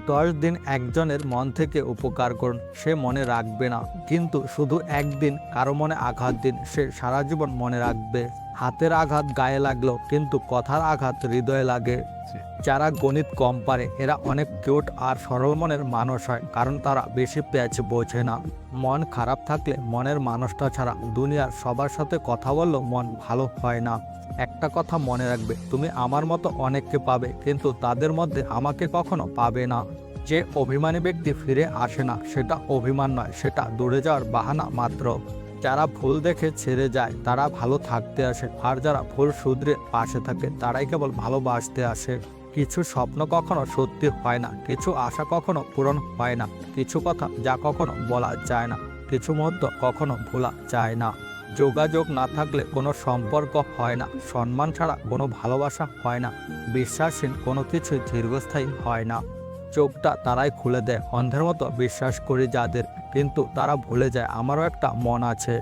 10 দিন একজনের মন থেকে উপকার করুন, সে মনে রাখবে না, কিন্তু শুধু একদিন কারো মনে আঘাত দিন, সে সারা জীবন মনে রাখবে। হাতের আঘাত গায়ে লাগলো, কিন্তু কথার আঘাত হৃদয়ে লাগে। যারা গণিত কম পারে এরা অনেক কিউট আর সরল মনের মানুষ হয়, কারণ তারা বেশি প্যাচ বোঝে না। মন খারাপ থাকলে মনের মানুষটা ছাড়া দুনিয়ার সবার সাথে কথা বললেও মন ভালো হয় না। একটা কথা মনে রাখবে, তুমি আমার মতো অনেককে পাবে, কিন্তু তাদের মধ্যে আমাকে কখনো পাবে না। যে অভিমানী ব্যক্তি ফিরে আসে না, সেটা অভিমান নয়, সেটা দূরে যাওয়ার বাহানা মাত্র। যারা ভুল দেখে ছেড়ে যায় তারা ভালো থাকতে আসে, আর যারা ভুল শুধরে পাশে থাকে তারাই কেবল ভালোবাসতে আসে। কিছু স্বপ্ন কখনো সত্যি হয় না, কিছু আশা কখনো পূরণ হয় না, কিছু কথা যা কখনো বলা যায় না, কিছু মুহূর্ত কখনো ভোলা যায় না। যোগাযোগ না থাকলে কোনো সম্পর্ক হয় না, সম্মান ছাড়া কোনো ভালোবাসা হয় না, বিশ্বাসহীন কোনো কিছুই দীর্ঘস্থায়ী হয় না। চোখটা তারাই খুলে দেয় অন্ধের মতো বিশ্বাস করি যাদের, কিন্তু তারা ভুলে যায় আমারও একটা মন আছে।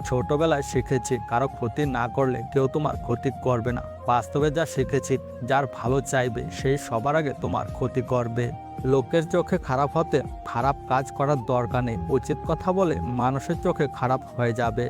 ছোটবেলায় শিখেছি কারো ক্ষতি না করলে কেউ তোমার ক্ষতি করবে না। বাস্তবে যা শিখেছি, যার ভালো চাইবে সেই সবার আগে তোমার ক্ষতি করবে। লোকের চোখে খারাপ হতে খারাপ কাজ করার দরকার নেই, উচিত কথা বলে মানুষের চোখে খারাপ হয়ে যাবে।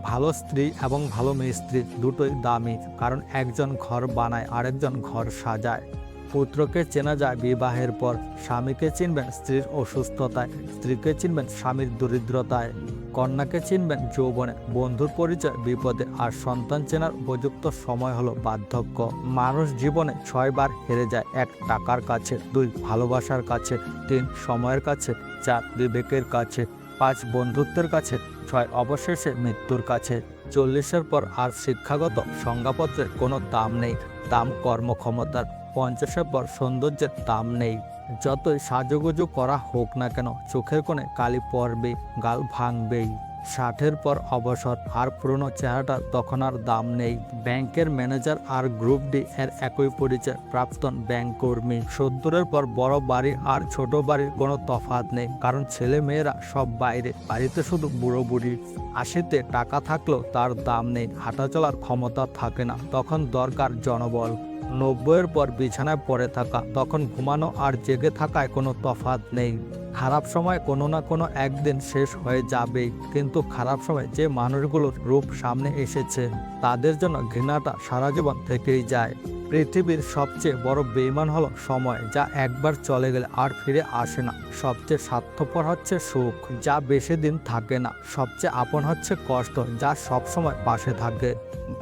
ভালো স্ত্রী এবং ভালো মিস্ত্রি দুটোই দামি, কারণ একজন ঘর বানায় আরেকজন ঘর সাজায়। পুত্রকে চেনা যায় বিবাহের পর, স্বামীকে চিনবেন স্ত্রীর অসুস্থতায়, স্ত্রীকে চিনবেন স্বামীর দরিদ্রতায়, কন্যাকে চিনবেন যৌবনে, বন্ধুর পরিচয় বিপদে, আর সন্তান চেনার উপযুক্ত সময় হলো বার্ধক্য। মানুষ জীবনে 6 বার হেরে যায়, 1 টাকার কাছে, 2 ভালোবাসার কাছে, 3 সময়ের কাছে, 4 বিবেকের কাছে, 5 বন্ধুত্বের কাছে, 6 অবশেষে মৃত্যুর কাছে। 40-এর পর আর শিক্ষাগত সংজ্ঞাপত্রের কোনো দাম নেই, দাম কর্মক্ষমতার। 50-এর পর সৌন্দর্যের দাম নেই, যতই সাজুগুজু করা হোক না কেন, চোখের কোণে কালি পড়বে, গাল ভাঙবেই। 60-এর পর অবসর, আর পুরনো চেহারাটার তখন আর দাম নেই। ব্যাংকের ম্যানেজার আর গ্রুপ ডি এর একই পরিচয়, প্রাক্তন ব্যাংক কর্মী। 70-এর পর বড় বাড়ি আর ছোট বাড়ির কোনো তফাৎ নেই, কারণ ছেলে মেয়েরা সব বাইরে, বাড়িতে শুধু বুড়ো বুড়ি। 80-তে টাকা থাকলেও তার দাম নেই, হাঁটা চলার ক্ষমতা থাকে না, তখন দরকার জনবল। 90-এর পর বিছানায় পড়ে থাকা, তখন ঘুমানো আর জেগে থাকায় কোনো তফাৎ নেই। খারাপ সময় কোনো না কোনো একদিন শেষ হয়ে যাবেই, কিন্তু খারাপ সময় যে মানুষগুলোর রূপ সামনে এসেছে তাদের জন্য ঘৃণাটা সারা জীবন থেকেই যায়। পৃথিবীর সবচেয়ে বড় বেঈমান হলো সময়, যা একবার চলে গেলে আর ফিরে আসে না। সবচেয়ে স্বার্থপর হচ্ছে সুখ, যা বেশি দিন থাকে না। সবচেয়ে আপন হচ্ছে কষ্ট, যা সবসময় পাশে থাকে।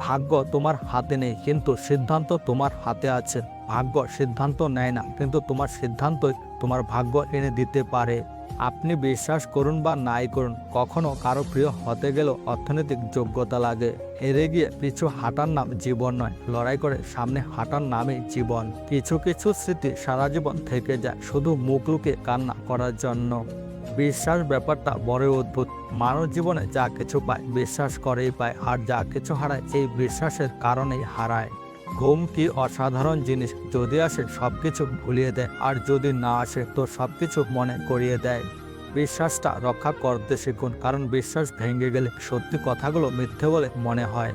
ভাগ্য তোমার হাতে নেই, কিন্তু সিদ্ধান্ত তোমার হাতে আছে। ভাগ্য সিদ্ধান্ত নেয় না, কিন্তু তোমার সিদ্ধান্তই তোমার ভাগ্য এনে দিতে পারে। আপনি বিশ্বাস করুন বা নাই করুন, কখনো কারো প্রিয় হতে গেলেও অর্থনৈতিক যোগ্যতা লাগে। হেরে গিয়ে পিছু হাঁটার নাম জীবন নয়, লড়াই করে সামনে হাঁটার নামই জীবন। কিছু কিছু স্মৃতি সারা জীবন থেকে যায়, শুধু মুখ লুকিয়ে কান্না করার জন্য। বিশ্বাস ব্যাপারটা বড় অদ্ভুত। মানব জীবনে যা কিছু পায় বিশ্বাস করেই পায়, আর যা কিছু হারায় এই বিশ্বাসের কারণেই হারায়। ঘুম কি অসাধারণ জিনিস, যদি আসে সবকিছু ভুলিয়ে দেয়, আর যদি না আসে তো সবকিছু মনে করিয়ে দেয়। বিশ্বাসটা রক্ষা করতে শিখুন, কারণ বিশ্বাস ভেঙে গেলে সত্যি কথাগুলো মিথ্যে বলে মনে হয়।